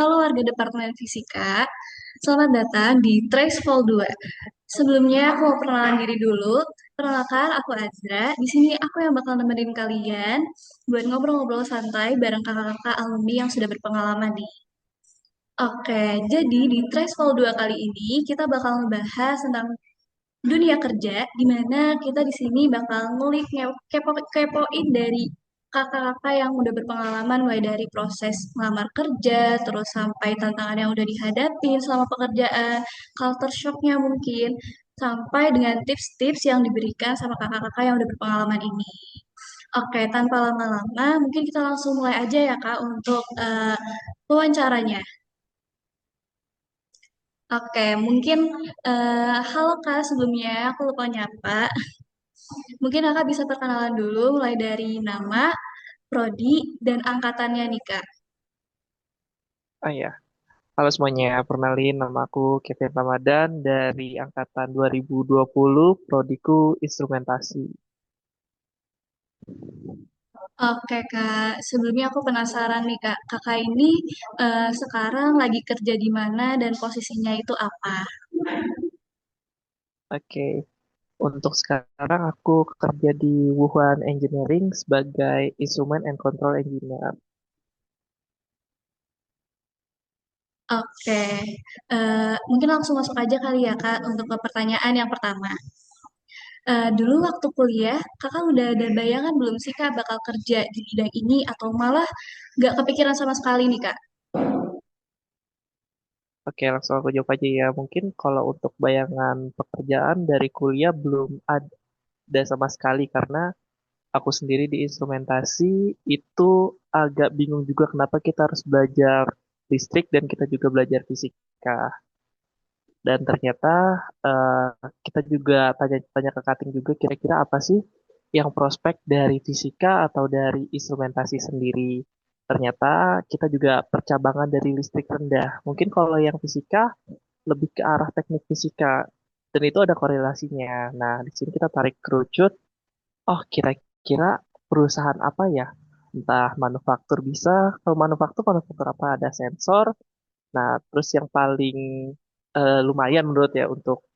Halo warga Departemen Fisika, selamat datang di Trace Vol 2. Sebelumnya aku mau perkenalan diri dulu. Perkenalkan, aku Azra. Di sini aku yang bakal nemenin kalian buat ngobrol-ngobrol santai bareng kakak-kakak alumni yang sudah berpengalaman nih. Oke, jadi di Trace Vol 2 kali ini kita bakal ngebahas tentang dunia kerja, di mana kita di sini bakal ngulik kepoin dari kakak-kakak yang udah berpengalaman mulai dari proses melamar kerja, terus sampai tantangan yang udah dihadapi selama pekerjaan, culture shocknya mungkin, sampai dengan tips-tips yang diberikan sama kakak-kakak yang udah berpengalaman ini. Oke, tanpa lama-lama, mungkin kita langsung mulai aja ya Kak untuk wawancaranya. Oke, mungkin halo Kak, sebelumnya aku lupa nyapa. Mungkin kakak bisa perkenalan dulu mulai dari nama, prodi, dan angkatannya nih kak. Oh ya, halo semuanya. Perkenalin, nama aku Kevin Ramadan dari angkatan 2020, prodiku instrumentasi. Oke kak, sebelumnya aku penasaran nih kak, kakak ini sekarang lagi kerja di mana dan posisinya itu apa? Oke, untuk sekarang aku kerja di Wuhan Engineering sebagai Instrument and Control Engineer. Oke, mungkin langsung masuk aja kali ya kak untuk ke pertanyaan yang pertama. Dulu waktu kuliah, kakak udah ada bayangan belum sih kak bakal kerja di bidang ini atau malah nggak kepikiran sama sekali nih kak? Oke, langsung aku jawab aja ya. Mungkin kalau untuk bayangan pekerjaan dari kuliah belum ada sama sekali karena aku sendiri di instrumentasi itu agak bingung juga kenapa kita harus belajar listrik dan kita juga belajar fisika. Dan ternyata eh, kita juga tanya-tanya ke cutting juga kira-kira apa sih yang prospek dari fisika atau dari instrumentasi sendiri. Ternyata kita juga percabangan dari listrik rendah. Mungkin kalau yang fisika lebih ke arah teknik fisika dan itu ada korelasinya. Nah, di sini kita tarik kerucut. Oh, kira-kira perusahaan apa ya? Entah manufaktur bisa. Kalau manufaktur apa? Ada sensor. Nah, terus yang paling lumayan menurut ya untuk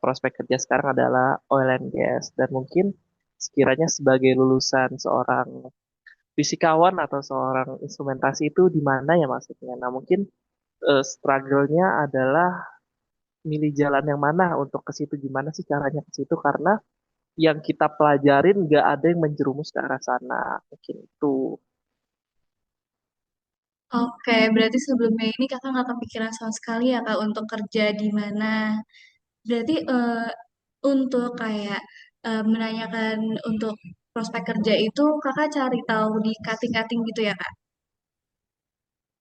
prospek kerja sekarang adalah oil and gas dan mungkin sekiranya sebagai lulusan seorang fisikawan atau seorang instrumentasi itu di mana ya maksudnya. Nah, mungkin struggle-nya adalah milih jalan yang mana untuk ke situ, gimana sih caranya ke situ karena yang kita pelajarin nggak ada yang menjerumus ke arah sana. Mungkin itu. Oke, berarti sebelumnya ini kakak nggak kepikiran sama sekali ya kak untuk kerja di mana. Berarti untuk kayak menanyakan untuk prospek kerja itu kakak cari tahu di cutting-cutting gitu ya kak?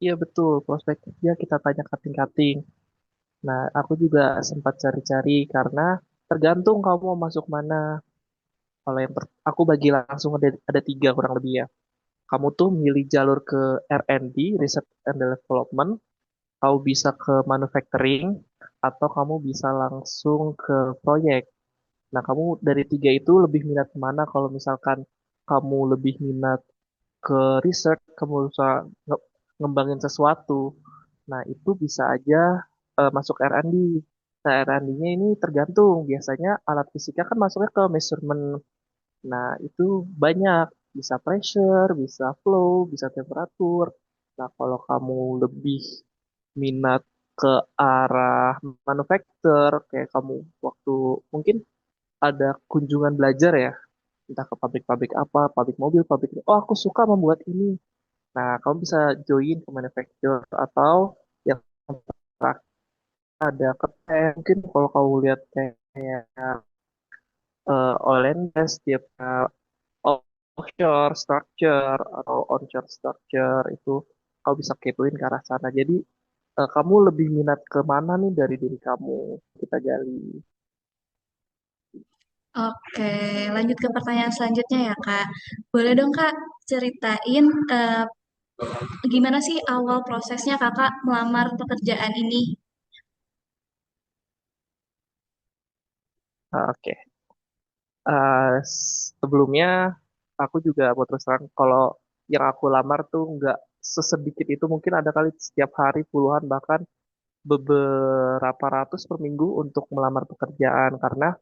Iya betul, prospek kerja kita tanya kating-kating. Nah, aku juga sempat cari-cari karena tergantung kamu mau masuk mana. Kalau aku bagi langsung ada tiga kurang lebih ya. Kamu tuh milih jalur ke R&D, Research and Development, kamu bisa ke manufacturing, atau kamu bisa langsung ke proyek. Nah, kamu dari tiga itu lebih minat kemana? Kalau misalkan kamu lebih minat ke research, kamu bisa ngembangin sesuatu. Nah, itu bisa aja masuk R&D. Nah, R&D-nya ini tergantung. Biasanya alat fisika kan masuknya ke measurement. Nah, itu banyak. Bisa pressure, bisa flow, bisa temperatur. Nah, kalau kamu lebih minat ke arah manufacture, kayak kamu waktu mungkin ada kunjungan belajar ya, entah ke pabrik-pabrik apa, pabrik mobil, pabrik, oh aku suka membuat ini. Nah, kamu bisa join ke manufacture atau yang terakhir ada ke mungkin kalau kamu lihat kayak oil and gas, tiap offshore structure atau onshore structure itu kau bisa kepoin ke arah sana. Jadi kamu lebih minat ke mana nih dari diri kamu? Kita gali. Oke, lanjut ke pertanyaan selanjutnya ya kak. Boleh dong kak ceritain gimana sih awal prosesnya kakak melamar pekerjaan ini? Oke. Sebelumnya aku juga mau terus terang kalau yang aku lamar tuh nggak sesedikit itu mungkin ada kali setiap hari puluhan bahkan beberapa ratus per minggu untuk melamar pekerjaan karena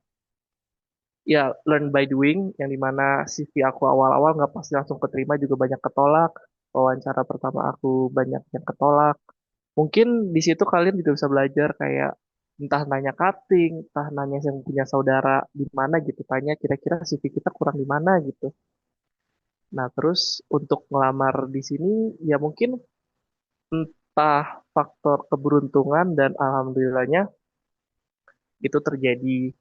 ya learn by doing yang dimana CV aku awal-awal nggak pasti langsung keterima juga banyak ketolak. Wawancara pertama aku banyak yang ketolak. Mungkin di situ kalian juga bisa belajar kayak entah nanya cutting, entah nanya yang punya saudara di mana gitu, tanya kira-kira CV kita kurang di mana gitu. Nah, terus untuk ngelamar di sini ya mungkin entah faktor keberuntungan dan alhamdulillahnya itu terjadi.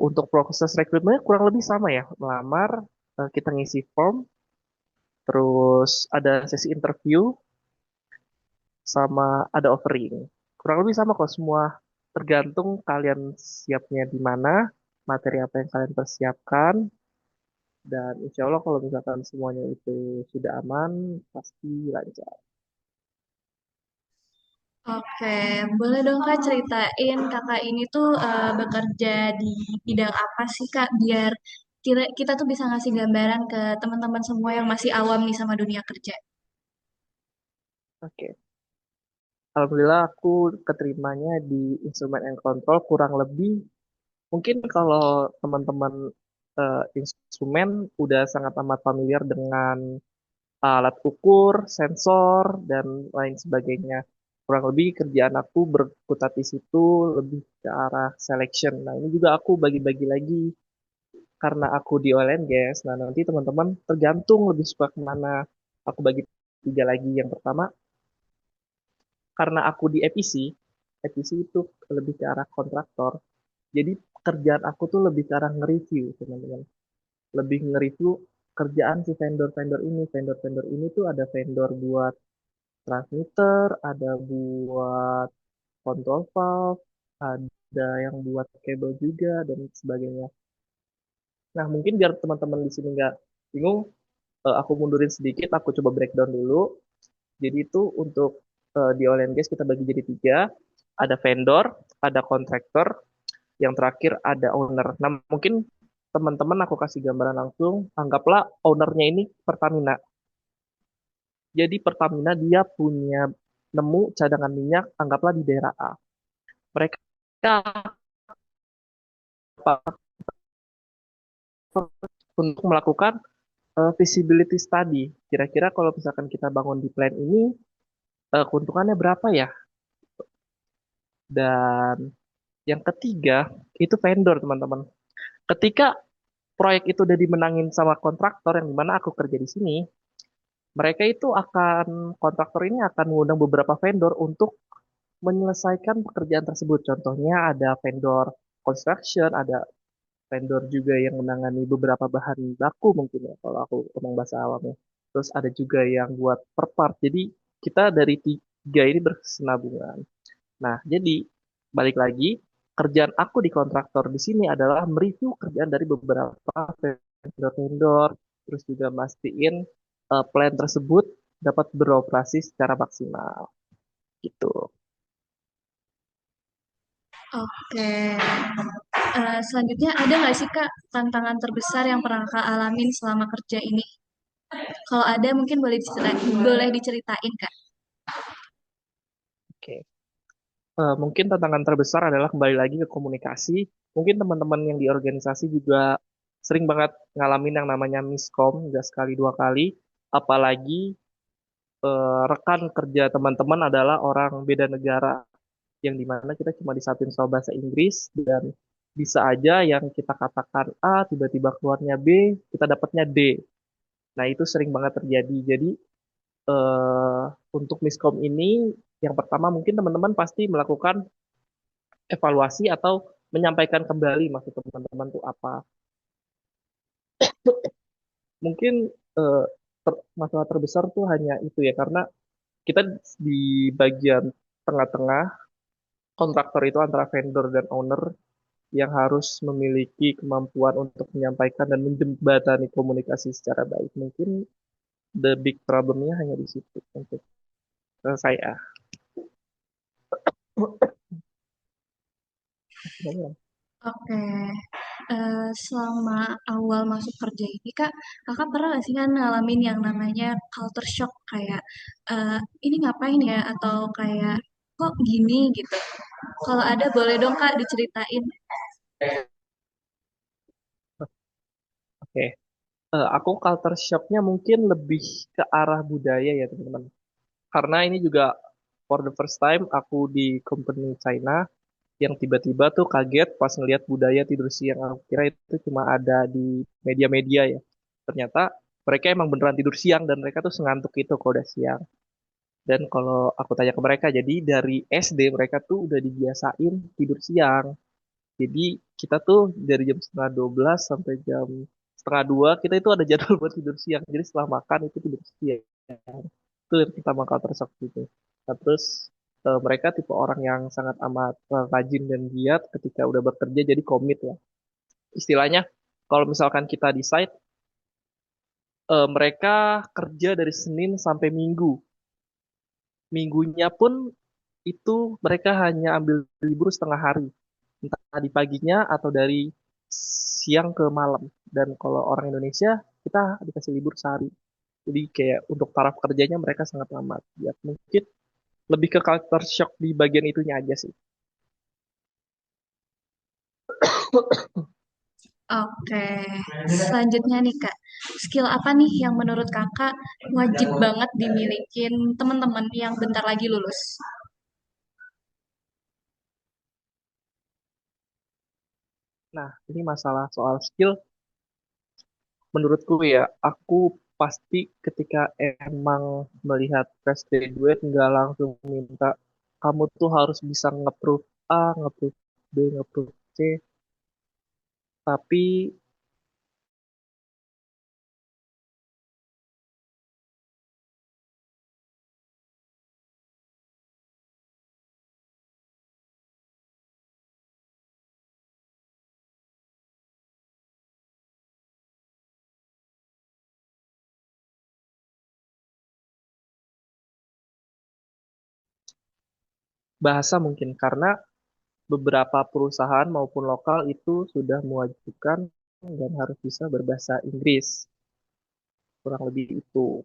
Untuk proses rekrutmennya kurang lebih sama ya, melamar, kita ngisi form, terus ada sesi interview, sama ada offering. Kurang lebih sama kok semua, tergantung kalian siapnya di mana, materi apa yang kalian persiapkan, dan insya Allah kalau misalkan semuanya itu sudah aman, pasti lancar. Oke, boleh dong Kak ceritain Kakak ini tuh bekerja di bidang apa sih Kak, biar kita tuh bisa ngasih gambaran ke teman-teman semua yang masih awam nih sama dunia kerja. Oke, Alhamdulillah aku keterimanya di instrument and control kurang lebih. Mungkin kalau teman-teman instrumen udah sangat amat familiar dengan alat ukur, sensor, dan lain sebagainya. Kurang lebih kerjaan aku berkutat di situ lebih ke arah selection. Nah, ini juga aku bagi-bagi lagi karena aku di oil and gas. Nah, nanti teman-teman tergantung lebih suka kemana. Aku bagi tiga lagi. Yang pertama, karena aku di EPC, EPC itu lebih ke arah kontraktor. Jadi kerjaan aku tuh lebih ke arah nge-review, teman-teman. Lebih nge-review kerjaan si vendor-vendor ini. Vendor-vendor ini tuh ada vendor buat transmitter, ada buat control valve, ada yang buat kabel juga, dan sebagainya. Nah, mungkin biar teman-teman di sini nggak bingung, aku mundurin sedikit, aku coba breakdown dulu. Jadi itu untuk di oil and gas kita bagi jadi tiga, ada vendor, ada kontraktor, yang terakhir ada owner. Nah, mungkin teman-teman aku kasih gambaran langsung, anggaplah ownernya ini Pertamina. Jadi Pertamina dia punya nemu cadangan minyak, anggaplah di daerah A. Mereka untuk melakukan feasibility study. Kira-kira kalau misalkan kita bangun di plan ini, keuntungannya berapa ya? Dan yang ketiga, itu vendor, teman-teman. Ketika proyek itu udah dimenangin sama kontraktor yang dimana aku kerja di sini, mereka itu kontraktor ini akan mengundang beberapa vendor untuk menyelesaikan pekerjaan tersebut. Contohnya ada vendor construction, ada vendor juga yang menangani beberapa bahan baku mungkin ya kalau aku ngomong bahasa awamnya. Terus ada juga yang buat per part. Jadi kita dari tiga ini berkesinambungan. Nah, jadi balik lagi kerjaan aku di kontraktor di sini adalah mereview kerjaan dari beberapa vendor-vendor, terus juga mastiin plan tersebut dapat beroperasi secara maksimal gitu. Oke, selanjutnya ada nggak sih Kak tantangan terbesar yang pernah Kak alamin selama kerja ini? Kalau ada mungkin boleh diceritain Kak. Oke. Mungkin tantangan terbesar adalah kembali lagi ke komunikasi. Mungkin teman-teman yang di organisasi juga sering banget ngalamin yang namanya miskom, nggak sekali dua kali. Apalagi rekan kerja teman-teman adalah orang beda negara, yang dimana kita cuma disatuin sama bahasa Inggris, dan bisa aja yang kita katakan A, tiba-tiba keluarnya B, kita dapatnya D. Nah, itu sering banget terjadi. Jadi, eh, untuk miskom ini, yang pertama mungkin teman-teman pasti melakukan evaluasi atau menyampaikan kembali maksud teman-teman tuh apa. Mungkin eh, masalah terbesar tuh hanya itu ya, karena kita di bagian tengah-tengah, kontraktor itu antara vendor dan owner yang harus memiliki kemampuan untuk menyampaikan dan menjembatani komunikasi secara baik. Mungkin the big problemnya hanya di situ untuk saya. Oke, Selama awal masuk kerja ini Kak, Kakak pernah nggak sih kan ngalamin yang namanya culture shock kayak ini ngapain ya atau kayak kok gini gitu. Kalau ada boleh dong Kak diceritain. Oke. Aku culture shocknya mungkin lebih ke arah budaya ya teman-teman. Karena ini juga for the first time aku di company China yang tiba-tiba tuh kaget pas ngelihat budaya tidur siang. Aku kira itu cuma ada di media-media ya. Ternyata mereka emang beneran tidur siang dan mereka tuh sengantuk itu kalau udah siang. Dan kalau aku tanya ke mereka, jadi dari SD mereka tuh udah dibiasain tidur siang. Jadi kita tuh dari jam setengah 12 sampai jam setengah 2 kita itu ada jadwal buat tidur siang. Jadi setelah makan itu tidur siang. Itu yang pertama kali tersok gitu. Nah, terus mereka tipe orang yang sangat amat rajin dan giat ketika udah bekerja jadi komit ya. Istilahnya kalau misalkan kita di site, mereka kerja dari Senin sampai Minggu. Minggunya pun itu mereka hanya ambil libur setengah hari. Entah di paginya atau dari siang ke malam. Dan kalau orang Indonesia, kita dikasih libur sehari. Jadi kayak untuk taraf kerjanya mereka sangat lama. Ya, mungkin lebih ke culture shock di bagian itunya aja sih. Oke, selanjutnya nih Kak, skill apa nih yang menurut Kakak wajib banget dimilikin teman-teman yang bentar lagi lulus? Nah, ini masalah soal skill. Menurutku ya, aku pasti ketika emang melihat fresh graduate nggak langsung minta kamu tuh harus bisa nge-proof A, nge-proof B, nge-proof C, tapi bahasa mungkin karena beberapa perusahaan maupun lokal itu sudah mewajibkan dan harus bisa berbahasa Inggris. Kurang lebih itu.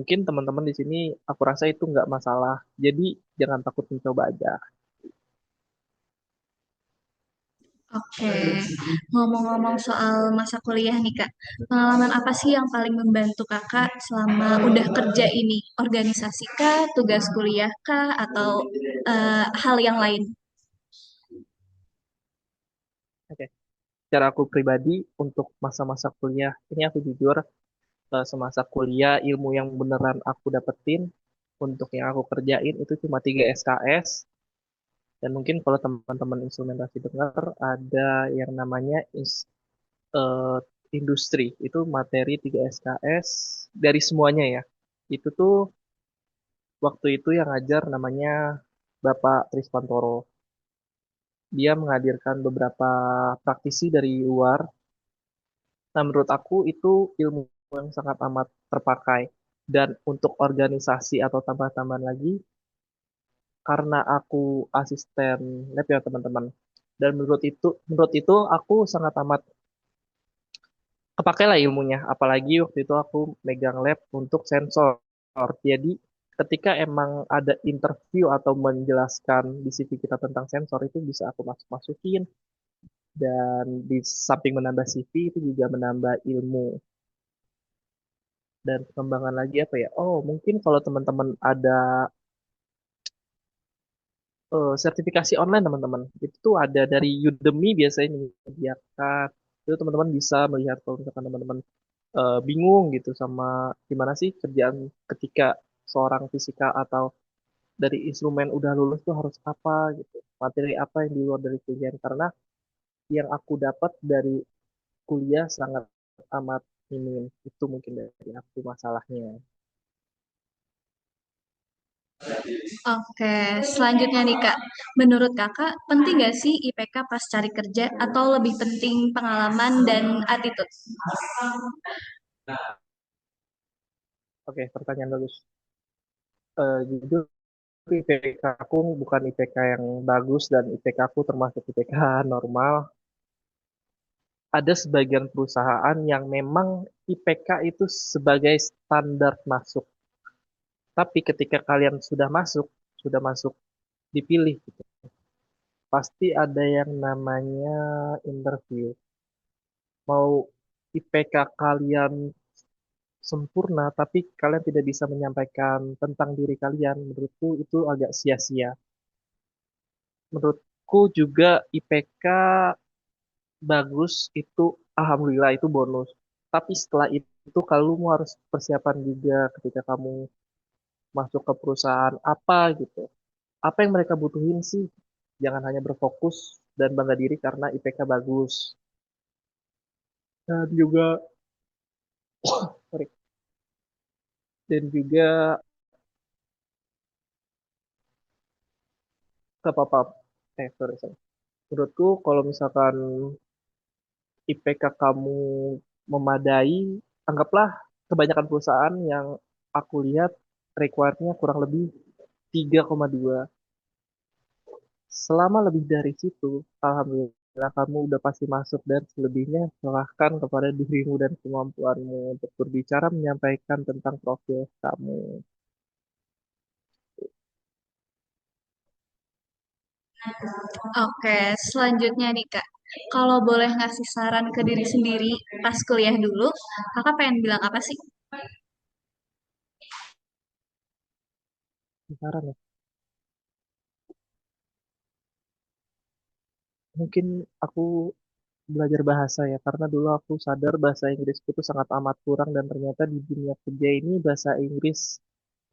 Mungkin teman-teman di sini aku rasa itu nggak masalah. Jadi jangan takut mencoba aja. Oke, ngomong-ngomong soal masa kuliah nih Kak, pengalaman apa sih yang paling membantu Kakak selama udah kerja ini? Organisasi kah, tugas kuliah kah, atau hal yang lain? Oke. Secara aku pribadi untuk masa-masa kuliah, ini aku jujur semasa kuliah ilmu yang beneran aku dapetin untuk yang aku kerjain itu cuma 3 SKS dan mungkin kalau teman-teman instrumentasi dengar ada yang namanya eh, industri itu materi 3 SKS dari semuanya ya. Itu tuh waktu itu yang ngajar namanya Bapak Trispantoro. Dia menghadirkan beberapa praktisi dari luar. Nah, menurut aku itu ilmu yang sangat amat terpakai. Dan untuk organisasi atau tambah-tambahan lagi, karena aku asisten lab ya teman-teman. Dan menurut itu aku sangat amat kepake lah ilmunya. Apalagi waktu itu aku megang lab untuk sensor. Jadi ketika emang ada interview atau menjelaskan di CV kita tentang sensor itu bisa aku masukin dan di samping menambah CV itu juga menambah ilmu dan pengembangan lagi apa ya? Oh, mungkin kalau teman-teman ada sertifikasi online teman-teman, itu tuh ada dari Udemy biasanya menyediakan. Itu teman-teman bisa melihat kalau misalkan teman-teman bingung gitu sama gimana sih kerjaan ketika seorang fisika atau dari instrumen udah lulus tuh harus apa gitu. Materi apa yang di luar dari kuliah karena yang aku dapat dari kuliah sangat amat minim. Itu mungkin dari aku masalahnya. Oke, selanjutnya nih Kak, menurut Kakak penting nggak sih IPK pas cari kerja atau lebih penting pengalaman dan attitude? Oke, pertanyaan bagus. Jujur IPK aku bukan IPK yang bagus dan IPK aku termasuk IPK normal. ada sebagian perusahaan yang memang IPK itu sebagai standar masuk. Tapi ketika kalian sudah masuk dipilih gitu, pasti ada yang namanya interview. Mau IPK kalian sempurna, tapi kalian tidak bisa menyampaikan tentang diri kalian, menurutku itu agak sia-sia. Menurutku juga IPK bagus itu alhamdulillah itu bonus. Tapi setelah itu kamu harus persiapan juga ketika kamu masuk ke perusahaan apa gitu. Apa yang mereka butuhin sih? Jangan hanya berfokus dan bangga diri karena IPK bagus. Dan juga sorry, dan juga ke apa-apa. Sorry. Menurutku kalau misalkan IPK kamu memadai, anggaplah kebanyakan perusahaan yang aku lihat require-nya kurang lebih 3,2. Selama lebih dari situ, alhamdulillah kamu udah pasti masuk dan selebihnya serahkan kepada dirimu dan kemampuanmu untuk berbicara menyampaikan tentang profil kamu. Oke, selanjutnya nih Kak. Kalau boleh ngasih saran ke diri sendiri pas kuliah dulu, Kakak pengen bilang apa sih? Saran ya. Mungkin aku belajar bahasa ya, karena dulu aku sadar bahasa Inggrisku itu sangat amat kurang dan ternyata di dunia kerja ini bahasa Inggris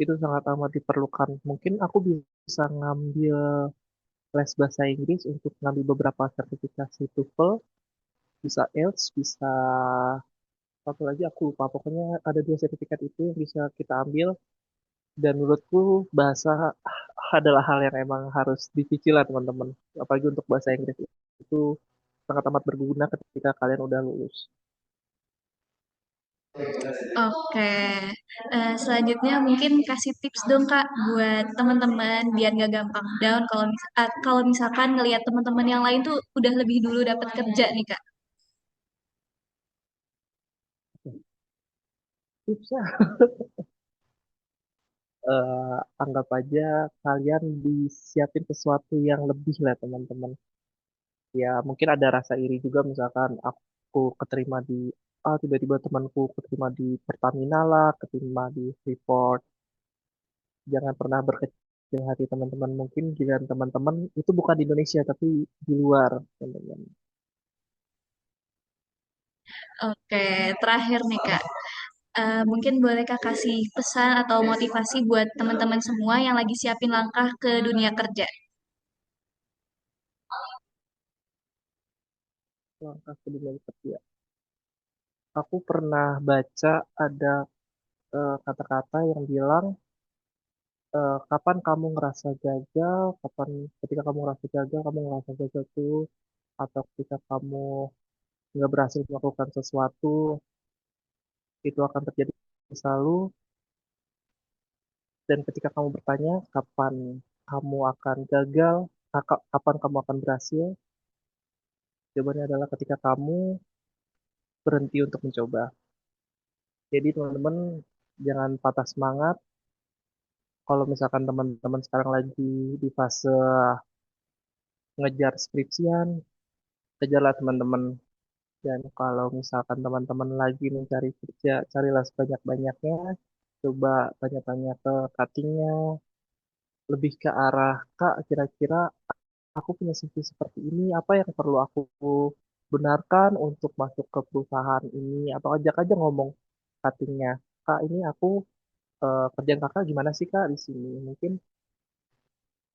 itu sangat amat diperlukan. Mungkin aku bisa ngambil les bahasa Inggris untuk ngambil beberapa sertifikasi TOEFL, bisa IELTS, bisa satu lagi aku lupa. Pokoknya ada dua sertifikat itu yang bisa kita ambil dan menurutku bahasa adalah hal yang emang harus dicicil lah teman-teman. Apalagi untuk bahasa Inggris itu sangat amat berguna ketika kalian udah lulus. Oke, selanjutnya mungkin kasih tips dong Kak buat teman-teman biar nggak gampang down kalau misalkan ngelihat teman-teman yang lain tuh udah lebih dulu dapat kerja nih Kak. Tipsnya anggap aja kalian disiapin sesuatu yang lebih lah teman-teman. Ya mungkin ada rasa iri juga misalkan aku keterima di tiba-tiba temanku keterima di Pertamina lah, keterima di Freeport. Jangan pernah berkecil hati teman-teman. Mungkin giliran teman-teman itu bukan di Indonesia tapi di luar teman-teman. Oke, terakhir nih Kak. Mungkin boleh Kak kasih pesan atau motivasi buat teman-teman semua yang lagi siapin langkah ke dunia kerja. Langkah ke dunia kerja. Aku pernah baca ada kata-kata yang bilang kapan kamu ngerasa gagal, ketika kamu ngerasa gagal, kamu ngerasa gagal tuh, atau ketika kamu nggak berhasil melakukan sesuatu, itu akan terjadi selalu. Dan ketika kamu bertanya kapan kamu akan gagal, kapan kamu akan berhasil, jawabannya adalah ketika kamu berhenti untuk mencoba. Jadi teman-teman jangan patah semangat. Kalau misalkan teman-teman sekarang lagi di fase ngejar skripsian, kejarlah teman-teman. Dan kalau misalkan teman-teman lagi mencari kerja, carilah sebanyak-banyaknya. Coba tanya-tanya ke cuttingnya, lebih ke arah, Kak, kira-kira aku punya CV seperti ini, apa yang perlu aku benarkan untuk masuk ke perusahaan ini, atau ajak aja ngomong cuttingnya. Kak, ini aku kerjaan kakak gimana sih Kak di sini? Mungkin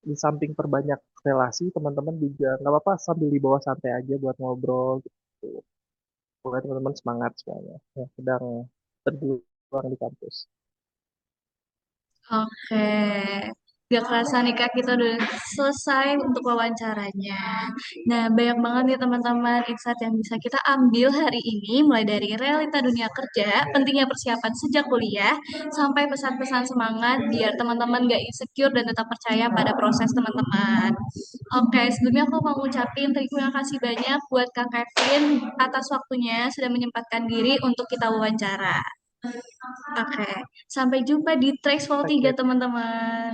di samping perbanyak relasi, teman-teman juga nggak apa-apa sambil di bawah santai aja buat ngobrol gitu. Pokoknya teman-teman semangat semuanya yang sedang berjuang di kampus. Oke, Gak kerasa nih Kak, kita udah selesai untuk wawancaranya. Nah, banyak banget nih teman-teman insight yang bisa kita ambil hari ini, mulai dari realita dunia kerja, pentingnya persiapan sejak kuliah, sampai pesan-pesan semangat biar teman-teman gak insecure dan tetap percaya pada proses teman-teman. Oke, sebelumnya aku mau ngucapin terima kasih banyak buat Kak Kevin atas waktunya sudah menyempatkan diri untuk kita wawancara. Oke, sampai jumpa di Traxfall 3 Oke, teman-teman.